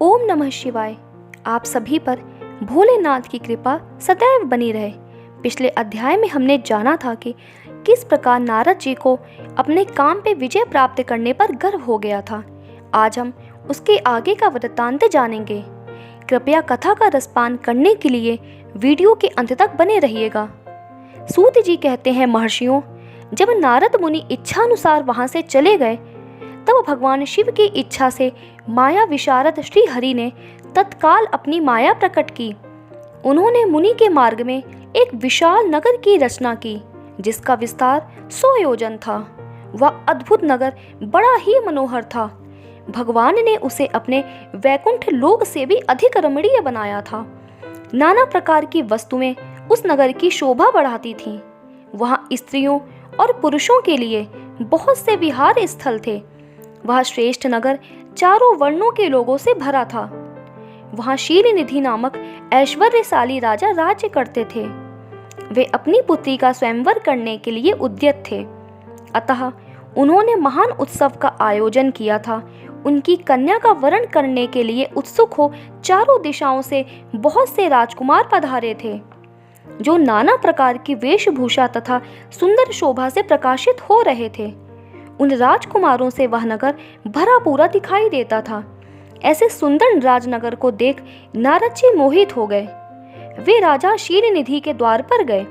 ओम नमः शिवाय। आप सभी पर भोलेनाथ की कृपा सदैव बनी रहे। पिछले अध्याय में हमने जाना था कि किस प्रकार नारद जी को अपने काम पे विजय प्राप्त करने पर गर्व हो गया था। आज हम उसके आगे का वृत्तांत जानेंगे। कृपया कथा का रसपान करने के लिए वीडियो के अंत तक बने रहिएगा। सूत जी कहते हैं, महर्षियों, जब नारद मुनि इच्छानुसार वहां से चले गए तब भगवान शिव की इच्छा से माया विशारद श्री हरि ने तत्काल अपनी माया प्रकट की। उन्होंने मुनि के मार्ग में एक विशाल नगर की रचना की जिसका विस्तार 100 योजन था। वह अद्भुत नगर बड़ा ही मनोहर था। भगवान ने उसे अपने वैकुंठ लोक से भी अधिक रमणीय बनाया था। नाना प्रकार की वस्तुएं उस नगर की शोभा बढ़ाती थीं। वहाँ स्त्रियों और पुरुषों के लिए बहुत से विहार स्थल थे। वह श्रेष्ठ नगर चारों वर्णों के लोगों से भरा था। वहाँ शीलनिधि नामक ऐश्वर्यशाली राजा राज्य करते थे। वे अपनी पुत्री का स्वयंवर करने के लिए उद्यत थे, अतः उन्होंने महान उत्सव का आयोजन किया था। उनकी कन्या का वरण करने के लिए उत्सुक हो चारों दिशाओं से बहुत से राजकुमार पधारे थे, जो नाना प्रकार की वेशभूषा तथा सुंदर शोभा से प्रकाशित हो रहे थे। उन राजकुमारों से वह नगर भरा पूरा दिखाई देता था। ऐसे सुंदर राजनगर को देख नारद जी मोहित हो गए। वे राजा शीलनिधि के द्वार पर गए।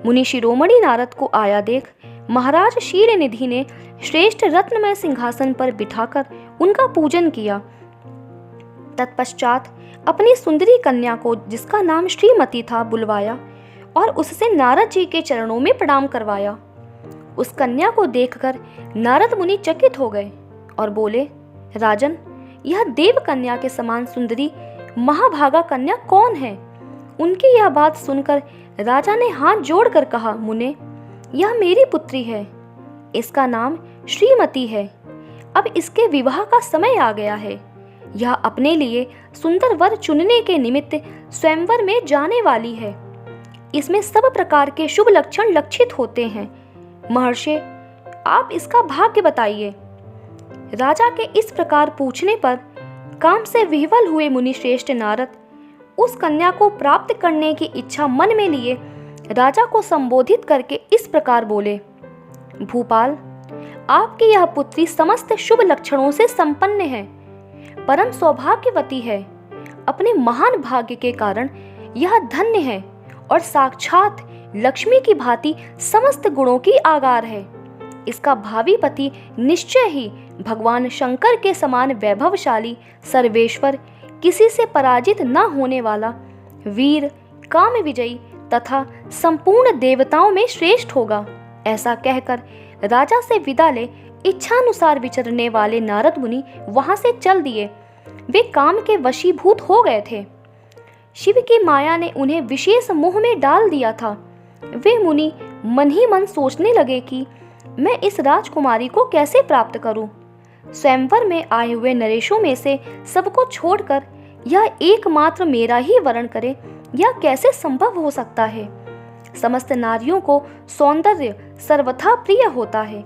मुनि शिरोमणि नारद को आया देख महाराज शीलनिधि ने श्रेष्ठ रत्नमय सिंहासन पर बिठाकर उनका पूजन किया। तत्पश्चात अपनी सुंदरी कन्या को, जिसका नाम श्रीमती था, बुलवाया और उससे नारद जी के चरणों में प्रणाम करवाया। उस कन्या को देखकर नारद मुनि चकित हो गए और बोले, राजन, यह देव कन्या के समान सुंदरी महाभागा कन्या कौन है? उनकी यह बात सुनकर राजा ने हाथ जोड़कर कहा, मुने, यह मेरी पुत्री है। इसका नाम श्रीमती है। अब इसके विवाह का समय आ गया है। यह अपने लिए सुंदर वर चुनने के निमित्त स्वयंवर में जाने वाली है। इसमें सब प्रकार के शुभ लक्षण लक्षित होते हैं। महर्षि, आप इसका भाग्य बताइए। राजा के इस प्रकार पूछने पर काम से विह्वल हुए मुनि श्रेष्ठ नारद उस कन्या को प्राप्त करने की इच्छा मन में लिए राजा को संबोधित करके इस प्रकार बोले, भूपाल, आपकी यह पुत्री समस्त शुभ लक्षणों से संपन्न है, परम सौभाग्यवती है। अपने महान भाग्य के कारण यह धन्य है और साक्षात लक्ष्मी की भांति समस्त गुणों की आगार है। इसका भावी पति निश्चय ही भगवान शंकर के समान वैभवशाली, सर्वेश्वर, किसी से पराजित न होने वाला, वीर, काम विजयी तथा संपूर्ण देवताओं में श्रेष्ठ होगा। ऐसा कहकर राजा से विदा ले इच्छानुसार विचरने वाले नारद मुनि वहां से चल दिए। वे काम के वशीभूत हो गए थे। शिव की माया ने उन्हें विशेष मोह में डाल दिया था। वे मुनि मन ही मन सोचने लगे कि मैं इस राजकुमारी को कैसे प्राप्त करूं? स्वयंवर में आए हुए नरेशों में से सबको छोड़कर यह एकमात्र मेरा ही वरण करे, यह कैसे संभव हो सकता है? समस्त नारियों को सौंदर्य सर्वथा प्रिय होता है।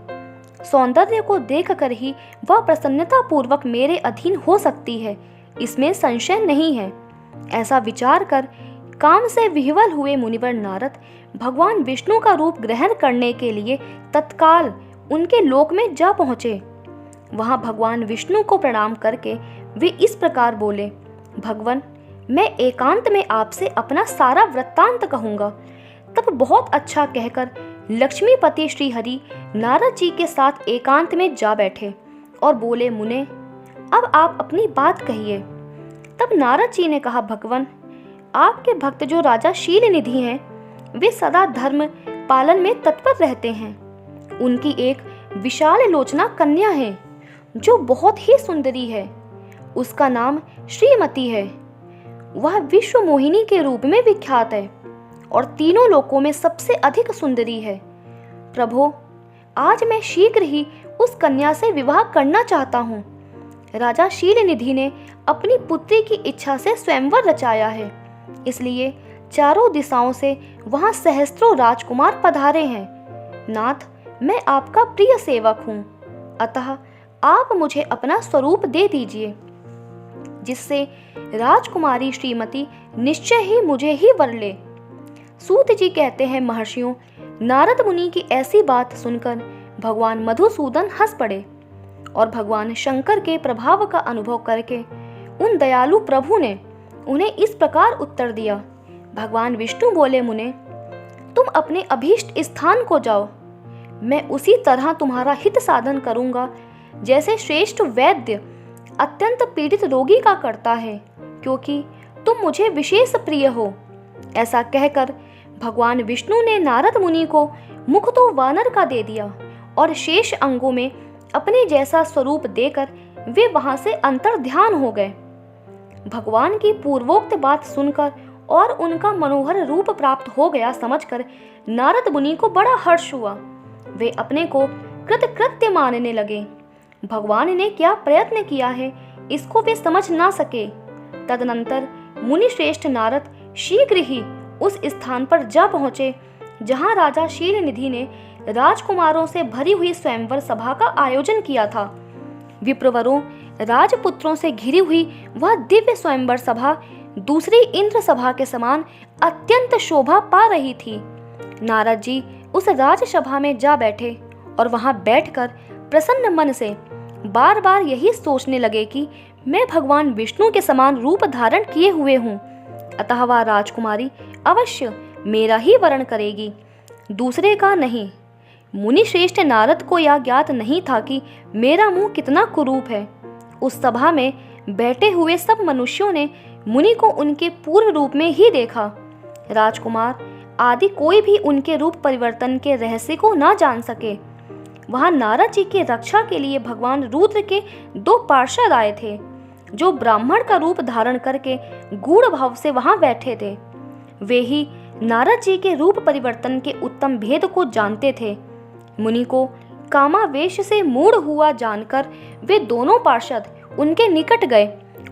सौंदर्य को देखकर ही वह प्रसन्नता पूर्वक मेरे अधीन हो सकती है, इसमें संशय नहीं है। ऐसा विचार कर काम से विह्वल हुए मुनिवर नारद भगवान विष्णु का रूप ग्रहण करने के लिए तत्काल उनके लोक में जा पहुँचे। वहाँ भगवान विष्णु को प्रणाम करके वे इस प्रकार बोले, भगवान, मैं एकांत में आपसे अपना सारा वृत्तांत कहूँगा। तब बहुत अच्छा कहकर लक्ष्मीपति श्री हरि नारद जी के साथ एकांत में जा बैठे और बोले, मुने, अब आप अपनी बात कहिए। तब नारद जी ने कहा, भगवान, आपके भक्त जो राजा शीलनिधि हैं, वे सदा धर्म पालन में तत्पर रहते हैं। उनकी एक विशाल लोचना कन्या है जो बहुत ही सुंदरी है। उसका नाम श्रीमती है। वह विश्व मोहिनी के रूप में विख्यात है और तीनों लोकों में सबसे अधिक सुंदरी है। प्रभो, आज मैं शीघ्र ही उस कन्या से विवाह करना चाहता हूँ। राजा शीलनिधि ने अपनी पुत्री की इच्छा से स्वयंवर रचाया है, इसलिए चारों दिशाओं से वहां सहस्त्रों राजकुमार पधारे हैं। नाथ, मैं आपका प्रिय सेवक हूँ, अतः आप मुझे अपना स्वरूप दे दीजिए। जिससे राजकुमारी श्रीमती निश्चय ही मुझे ही वर ले। सूत जी कहते हैं, महर्षियों, नारद मुनि की ऐसी बात सुनकर भगवान मधुसूदन हंस पड़े और भगवान शंकर के प्रभाव का अनुभव करके उन दयालु प्रभु ने उन्हें इस प्रकार उत्तर दिया। भगवान विष्णु बोले, मुने, तुम अपने अभीष्ट स्थान को जाओ। मैं उसी तरह तुम्हारा हित साधन करूंगा जैसे श्रेष्ठ वैद्य अत्यंत पीड़ित रोगी का करता है, क्योंकि तुम मुझे विशेष प्रिय हो। ऐसा कहकर भगवान विष्णु ने नारद मुनि को मुख तो वानर का दे दिया और शेष अंगों में अपने जैसा स्वरूप देकर वे वहां से अंतर्ध्यान हो गए। भगवान की पूर्वोक्त बात सुनकर और उनका मनोहर रूप प्राप्त हो गया समझकर नारद मुनि को बड़ा हर्ष हुआ। वे अपने को कृतकृत्य मानने लगे। भगवान ने क्या प्रयत्न किया है इसको वे समझ ना सके। तदनंतर मुनि श्रेष्ठ नारद शीघ्र ही उस स्थान पर जा पहुंचे जहां राजा शीलनिधि ने राजकुमारों से भरी हुई स्वयंवर सभा का आयोजन किया था। विप्रवरों, राजपुत्रों से घिरी हुई वह दिव्य स्वयंवर सभा दूसरी इंद्र सभा के समान अत्यंत शोभा पा रही थी। नारद जी उस राजसभा में जा बैठे और वहां बैठकर प्रसन्न मन से बार बार यही सोचने लगे कि मैं भगवान विष्णु के समान रूप धारण किए हुए हूँ, अतः वह राजकुमारी अवश्य मेरा ही वरण करेगी, दूसरे का नहीं। मुनि श्रेष्ठ नारद को यह ज्ञात नहीं था कि मेरा मुंह कितना कुरूप है। उस सभा में बैठे हुए सब मनुष्यों ने मुनि को उनके पूर्व रूप में ही देखा। राजकुमार आदि कोई भी उनके रूप परिवर्तन के रहस्य को ना जान सके। वहां नारद जी की रक्षा के लिए भगवान रुद्र के 2 पार्षद आए थे, जो ब्राह्मण का रूप धारण करके गूढ़ भाव से वहां बैठे थे। वे ही नारद जी के रूप परिवर्तन के उत्तम भेद को जानते थे। मुनि को कामावेश से मूढ़ हुआ जानकर वे दोनों पार्षद उनके निकट गए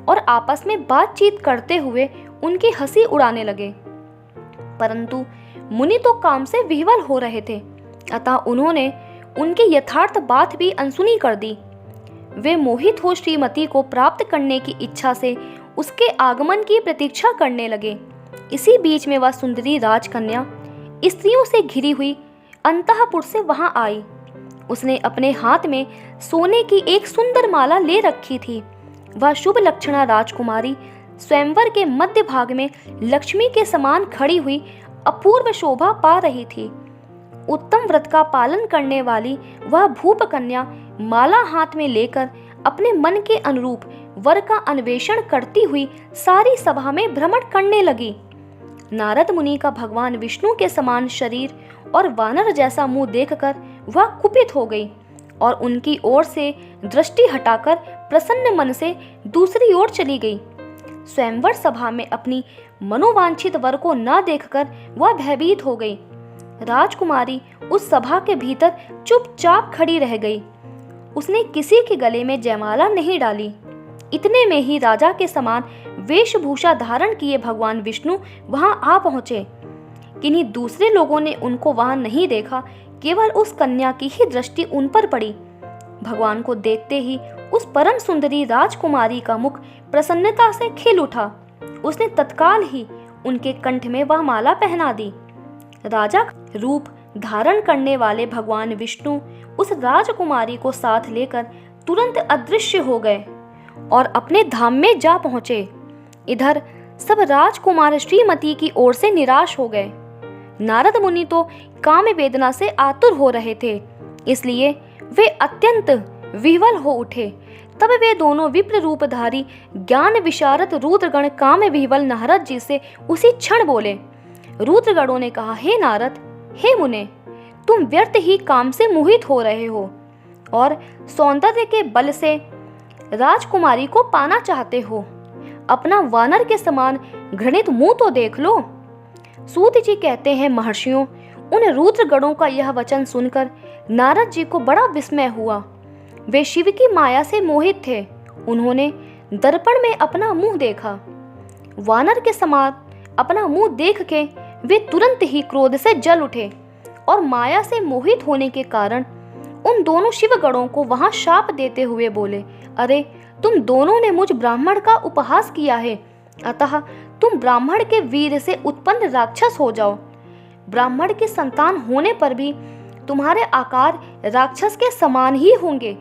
और आपस में बातचीत करते हुए उनकी हंसी उड़ाने लगे। परंतु मुनि तो काम से विह्वल हो रहे थे, अतः उन्होंने उनकी यथार्थ बात भी अनसुनी कर दी। वे मोहित हो श्रीमती को प्राप्त करने की इच्छा से उसके आगमन की प्रतीक्षा करने लगे। इसी बीच में वह सुंदरी राजकन्या स्त्रियों से घिरी हुई अंतःपुर से वहां आई। उसने अपने हाथ में सोने की एक सुंदर माला ले रखी थी। वह शुभ लक्षणा राजकुमारी स्वयंवर के मध्य भाग में लक्ष्मी के समान खड़ी हुई अपूर्व शोभा पा रही थी। उत्तम व्रत का पालन करने वाली वह भूप कन्या माला हाथ में लेकर अपने मन के अनुरूप वर का अन्वेषण करती हुई सारी सभा में भ्रमण करने लगी। नारद मुनि का भगवान विष्णु के समान शरीर और वानर जैसा मुंह देखकर वह कुपित हो गई और उनकी ओर से दृष्टि हटाकर प्रसन्न मन से दूसरी ओर चली गई। स्वयंवर सभा में अपनी मनोवांछित वर को न देखकर वह भयभीत हो गई। राजकुमारी उस सभा के भीतर चुपचाप खड़ी रह गई। उसने किसी के गले में जयमाला नहीं डाली। इतने में ही राजा के समान वेशभूषा धारण किए भगवान विष्णु वहां आ पहुंचे। किन्हीं दूसरे लोगों ने उनको वहां नहीं देखा, केवल उस कन्या की ही दृष्टि उन पर पड़ी। भगवान को देखते ही उस परम सुंदरी राजकुमारी का मुख प्रसन्नता से खिल उठा। उसने तत्काल ही उनके कंठ में वह माला पहना दी। राजा रूप धारण करने वाले भगवान विष्णु उस राजकुमारी को साथ लेकर तुरंत अदृश्य हो गए और अपने धाम में जा पहुंचे। इधर सब राजकुमार श्रीमती की ओर से निराश हो गए। नारद मुनि तो काम वेदना से आतुर हो रहे थे, इसलिए वे अत्यंत विह्वल हो उठे। तब वे दोनों विप्र रूपधारी ज्ञान विशारद रुद्रगण काम विह्वल नारद जी से उसी क्षण बोले। रुद्रगणों ने कहा, हे नारद, हे मुने, तुम व्यर्थ ही काम से मोहित हो रहे हो और सौंदर्य के बल से राजकुमारी को पाना चाहते हो। अपना वानर के समान घृणित मुंह तो देख लो। सूत जी कहते हैं, महर्षियों, उन रुद्रगणों का यह वचन सुनकर नारद जी को बड़ा विस्मय हुआ। वे शिव की माया से मोहित थे। उन्होंने दर्पण में अपना मुंह देखा। वानर के समान अपना मुंह देख के वे तुरंत ही क्रोध से जल उठे और माया से मोहित होने के कारण उन दोनों शिवगणों को वहां शाप देते हुए बोले, अरे तुम दोनों ने मुझ ब्राह्मण का उपहास किया है, अतः तुम ब्राह्मण के वीर से उत्पन्न राक्षस हो जाओ। ब्राह्मण की संतान होने पर भी तुम्हारे आकार राक्षस के समान ही होंगे।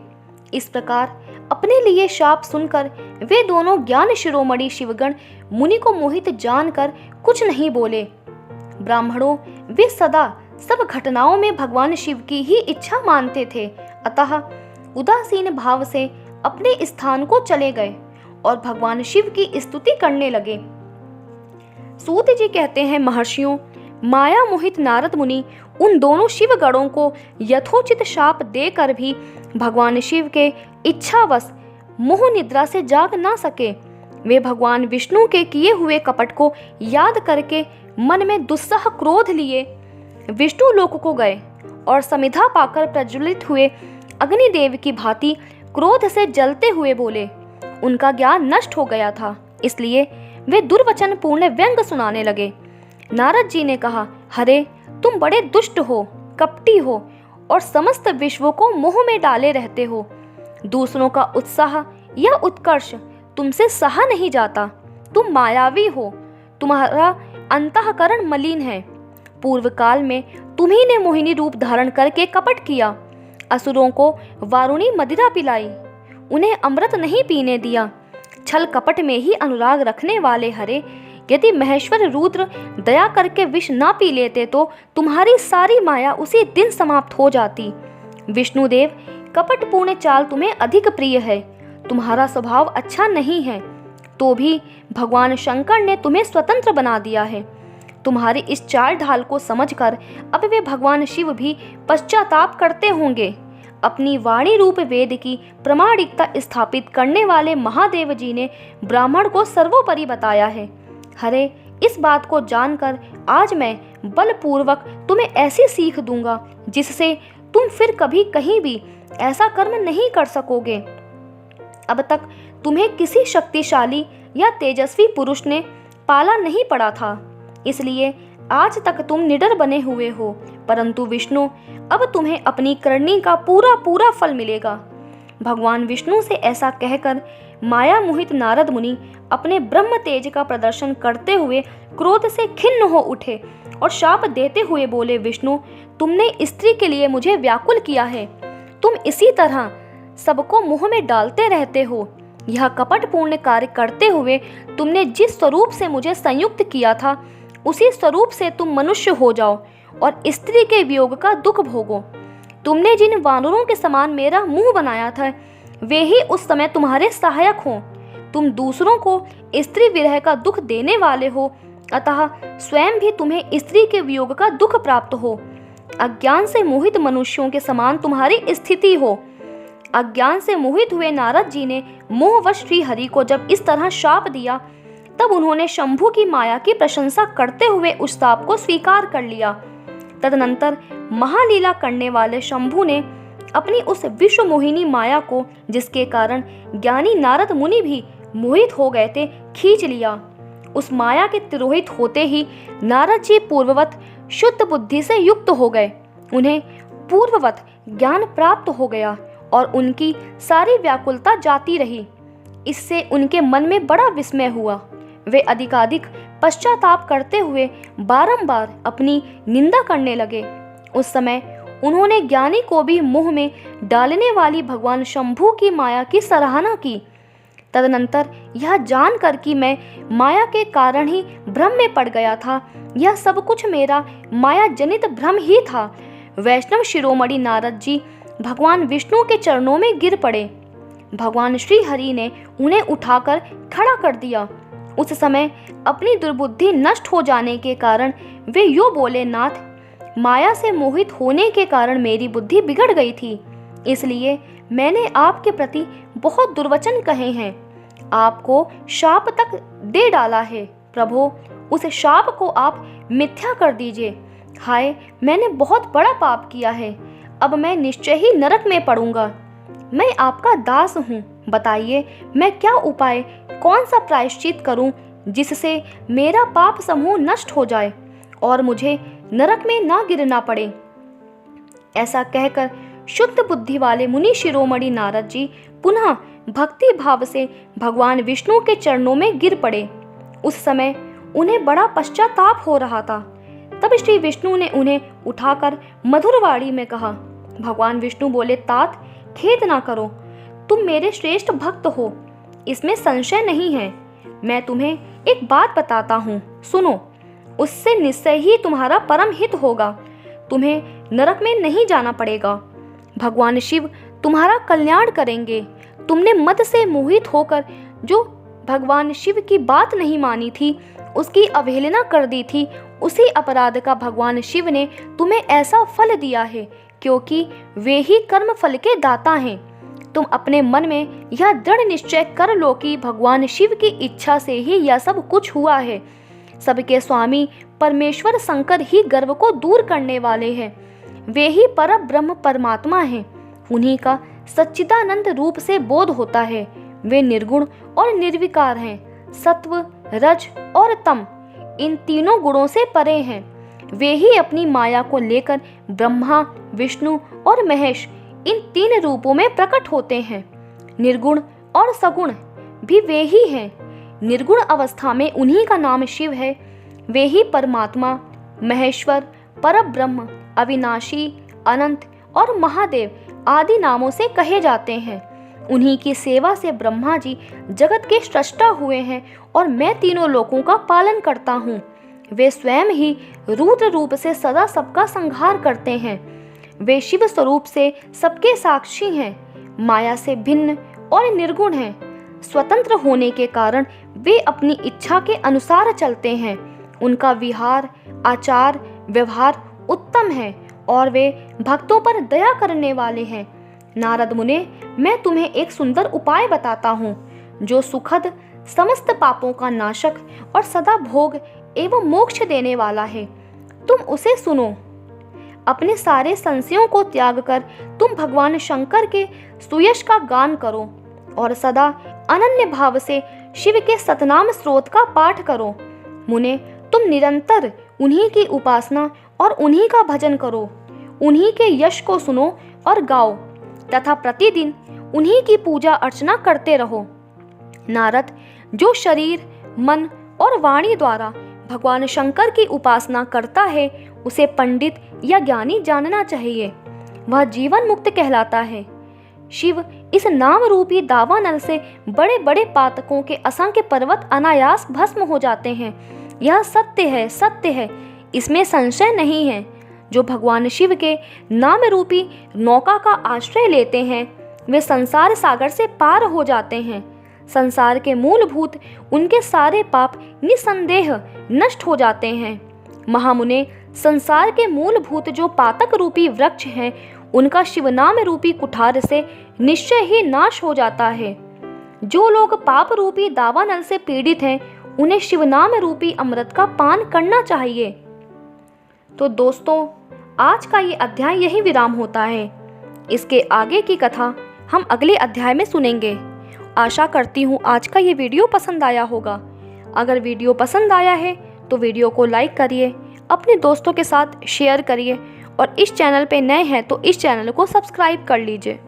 इस प्रकार अपने लिए शाप सुनकर वे दोनों ज्ञान शिरोमणि शिवगण मुनि को मोहित जानकर कुछ नहीं बोले। ब्राह्मणों, वे सदा सब घटनाओं में भगवान शिव की ही इच्छा मानते थे, अतः उदासीन भाव से अपने स्थान को चले गए और भगवान शिव की स्तुति करने लगे। सूत जी कहते हैं, महर्षियों, माया मोहित नारद मुनि उन दोनों शिव गणों को यथोचित शाप देकर भी भगवान शिव के इच्छावश मोह निद्रा से जाग ना सके। वे भगवान विष्णु के किए हुए कपट को याद करके मन में दुस्सह क्रोध लिए विष्णु लोक को गए और समिधा पाकर प्रज्वलित हुए अग्निदेव की भांति क्रोध से जलते हुए बोले। उनका ज्ञान नष्ट हो गया था, इसलिए वे दुर्वचन पूर्ण व्यंग सुनाने लगे। नारद जी ने कहा, हरे, तुम बड़े दुष्ट हो, कपटी हो और समस्त विश्व को मोह में डाले रहते हो। दूसरों का उत्साह या उत्कर्ष तुमसे सहा नहीं जाता। तुम मायावी हो, तुम्हारा अंतःकरण मलिन है। पूर्व काल में तुम्ही ने मोहिनी रूप धारण करके कपट किया, असुरों को वारुणी मदिरा पिलाई, उन्हें अमृत नहीं पीने दिया। छल कपट में ही अनुराग रखने वाले हरे, यदि महेश्वर रुद्र दया करके विष ना पी लेते तो तुम्हारी सारी माया उसी दिन समाप्त हो जाती। विष्णुदेव, कपटपूर्ण चाल तुम्हें अधिक प्रिय है। तुम्हारा स्वभाव अच्छा नहीं है, तो भी भगवान शंकर ने तुम्हें स्वतंत्र बना दिया है। तुम्हारी इस चाल ढाल को समझकर अब वे भगवान शिव भी पश्चाताप करते होंगे। अपनी वाणी रूप वेद की प्रामाणिकता स्थापित करने वाले महादेव जी ने ब्राह्मण को सर्वोपरि बताया है। हरे, इस बात को जानकर आज मैं बलपूर्वक तुम्हें ऐसी सीख दूंगा जिससे तुम फिर कभी कहीं भी ऐसा कर्म नहीं कर सकोगे। अब तक तुम्हें किसी शक्तिशाली या तेजस्वी पुरुष ने पाला नहीं पड़ा था, इसलिए आज तक तुम निडर बने हुए हो, परंतु विष्णु, अब तुम्हें अपनी करनी का पूरा पूरा फल मिलेगा। भगवान विष्णु से ऐसा कहकर माया मोहित नारद मुनि अपने ब्रह्म तेज का प्रदर्शन करते हुए क्रोध से खिन्न हो उठे और शाप देते हुए बोले, विष्णु, तुमने स्त्री के लिए मुझे व्याकुल किया है। तुम इसी तरह सबको मुंह में डालते रहते हो। यह कपटपूर्ण कार्य करते हुए तुमने जिस स्वरूप से मुझे संयुक्त किया था, उसी स्वरूप से तुम मनुष्य हो जाओ और स्त्री के वियोग का दुख भोगो। तुमने जिन वानरों के समान मेरा मुंह बनाया था, वे ही उस समय तुम्हारे सहायक हों। तुम दूसरों को स्त्री विरह का दुख देने वाले हो, अतः स्वयं भी तुम्हें स्त्री के वियोग का दुख प्राप्त हो। अज्ञान से मोहित मनुष्यों के समान तुम्हारी स्थिति हो। अज्ञान से मोहित हुए नारद जी ने मोहवश श्री हरि को जब इस तरह शाप दिया, तब उन्होंने शंभु की माया की प्रशंसा करते हुए उस शाप को स्वीकार कर लिया। तदनंतर महालीला करने वाले शंभु ने अपनी उस विश्व मोहिनी माया को, जिसके कारण ज्ञानी नारद मुनि भी मोहित हो गए थे, खींच लिया। उस माया के तिरोहित होते ही नारद जी पूर्ववत शुद्ध बुद्धि से युक्त हो गए। उन्हें पूर्ववत ज्ञान प्राप्त हो गया और उनकी सारी व्याकुलता जाती रही। इससे उनके मन में बड़ा विस्मय हुआ। वे अधिकाधिक पश्चाताप करते हुए बारंबार अपनी निंदा करने लगे। उस समय उन्होंने ज्ञानी को भी मुंह में डालने वाली भगवान शंभु की माया की सराहना की। तदनंतर यह जानकर कि मैं माया के कारण ही भ्रम में पड़ गया था, यह सब कुछ मेरा माया जनित भ्रम ही था, वैष्णव शिरोमणि नारद जी भगवान विष्णु के चरणों में गिर पड़े। भगवान श्री हरि ने उन्हें उठाकर खड़ा कर दिया। उस समय अपनी दुर्बुद्धि नष्ट हो जाने के कारण वे यूं बोले, नाथ, माया से मोहित होने के कारण मेरी बुद्धि बिगड़ गई थी, इसलिए मैंने आपके प्रति बहुत दुर्वचन कहे हैं, आपको शाप तक दे डाला है। प्रभो, उस शाप को आप मिथ्या कर दीजिए। हाय, मैंने बहुत बड़ा पाप किया है, अब मैं निश्चय ही नरक में पड़ूंगा। मैं आपका दास हूँ, बताइए मैं क्या उपाय, कौन सा प्रायश्चित करूं जिससे मेरा पाप समूह नष्ट हो जाए और मुझे नरक में ना गिरना पड़े। ऐसा कहकर शुद्ध बुद्धि वाले मुनि शिरोमणि नारद जी पुनः भक्ति भाव से भगवान विष्णु के चरणों में गिर पड़े। उस समय उन्हें बड़ा पश्चाताप हो रहा था। तब श्री विष्णु ने उन्हें उठाकर मधुरवाणी में कहा। भगवान विष्णु बोले, तात खेद ना करो, तुम मेरे श्रेष्ठ भक्त हो, इसमें संशय नहीं है। मैं तुम्हें एक बात बताता हूँ, सुनो। उससे निश्चय ही तुम्हारा परम हित होगा, तुम्हें नरक में नहीं जाना पड़ेगा। भगवान शिव तुम्हारा कल्याण करेंगे। तुमने मद से मोहित होकर जो भगवान शिव की बात नहीं मानी थी, उसकी अवहेलना कर दी थी, उसी अपराध का भगवान शिव ने तुम्हें ऐसा फल दिया है, क्योंकि वे ही कर्म फल के दाता हैं। तुम अपने मन में यह दृढ़ निश्चय कर लो कि भगवान शिव की इच्छा से ही यह सब कुछ हुआ है। सबके स्वामी परमेश्वर शंकर ही गर्व को दूर करने वाले हैं। वे ही पर ब्रह्म परमात्मा हैं। उन्हीं का सच्चिदानंद रूप से बोध होता है। वे निर्गुण और निर्विकार हैं। सत्व, रज और तम, इन तीनों गुणों से परे हैं। वे ही अपनी माया को लेकर ब्रह्मा, विष्णु और महेश, इन तीन रूपों में प्रकट होते हैं। निर्गुण और सगुण भी वे ही हैं। निर्गुण अवस्था में उन्हीं का नाम शिव है। वे ही परमात्मा, महेश्वर, परब्रह्म, अविनाशी, अनंत और महादेव आदि नामों से कहे जाते हैं। उन्हीं की सेवा से ब्रह्मा जी जगत के सृष्टा हुए हैं और मैं तीनों लोकों का पालन करता हूँ। वे स्वयं ही रुद्र रूप से सदा सबका संहार करते हैं। वे शिव स्वरूप से सबके साक्षी हैं, माया से भिन्न और निर्गुण हैं। स्वतंत्र होने के कारण वे अपनी इच्छा के अनुसार चलते हैं। उनका विहार, आचार, व्यवहार उत्तम है और वे भक्तों पर दया करने वाले हैं। नारद मुने, मैं तुम्हें एक सुंदर उपाय बताता हूँ, जो सुखद, समस्त पापों का नाशक और सदा भोग एवं मोक्ष देने वाला है। तुम उसे सुनो। अपने सारे संशयों को त्याग कर तुम भगवान शंकर के सुयश का गान करो और सदा अनन्य भाव से शिव के सतनाम स्रोत का पाठ करो। मुने, तुम निरंतर उन्हीं की उपासना और उन्हीं का भजन करो। उन्हीं के यश को सुनो और गाओ तथा प्रतिदिन उन्हीं की पूजा अर्चना करते रहो। नारद, जो शरीर, मन और वाणी द्वारा भगवान शंकर की उपासना करता है, उसे पंडित या ज्ञानी जानना चाहिए। वह जीवन मुक्त कहलाता है। शिव इस नाम रूपी दावानल से बड़े बड़े पातकों के असंख्य पर्वत अनायास भस्म हो जाते हैं। यह सत्य है, सत्य है, इसमें संशय नहीं है। जो भगवान शिव के नाम रूपी नौका का आश्रय लेते हैं, वे संसार सागर से पार हो जाते हैं। संसार के मूलभूत उनके सारे पाप निसंदेह नष्ट हो जाते हैं। महामुने, संसार के मूलभूत जो पातक रूपी वृक्ष हैं, उनका शिवनाम रूपी कुठार से निश्चय ही नाश हो जाता है। जो लोग पाप रूपी दावानल से पीड़ित हैं, उन्हें शिवनाम रूपी अमृत का पान करना चाहिए। तो दोस्तों, आज का ये अध्याय यही विराम होता है। इसके आगे की कथा हम अगले अध्याय में सुनेंगे। आशा करती हूँ आज का ये वीडियो पसंद आया होगा। अगर वीडियो पसंद आया है तो वीडियो को लाइक करिए, अपने दोस्तों के साथ शेयर करिए और इस चैनल पे नए हैं तो इस चैनल को सब्सक्राइब कर लीजिए।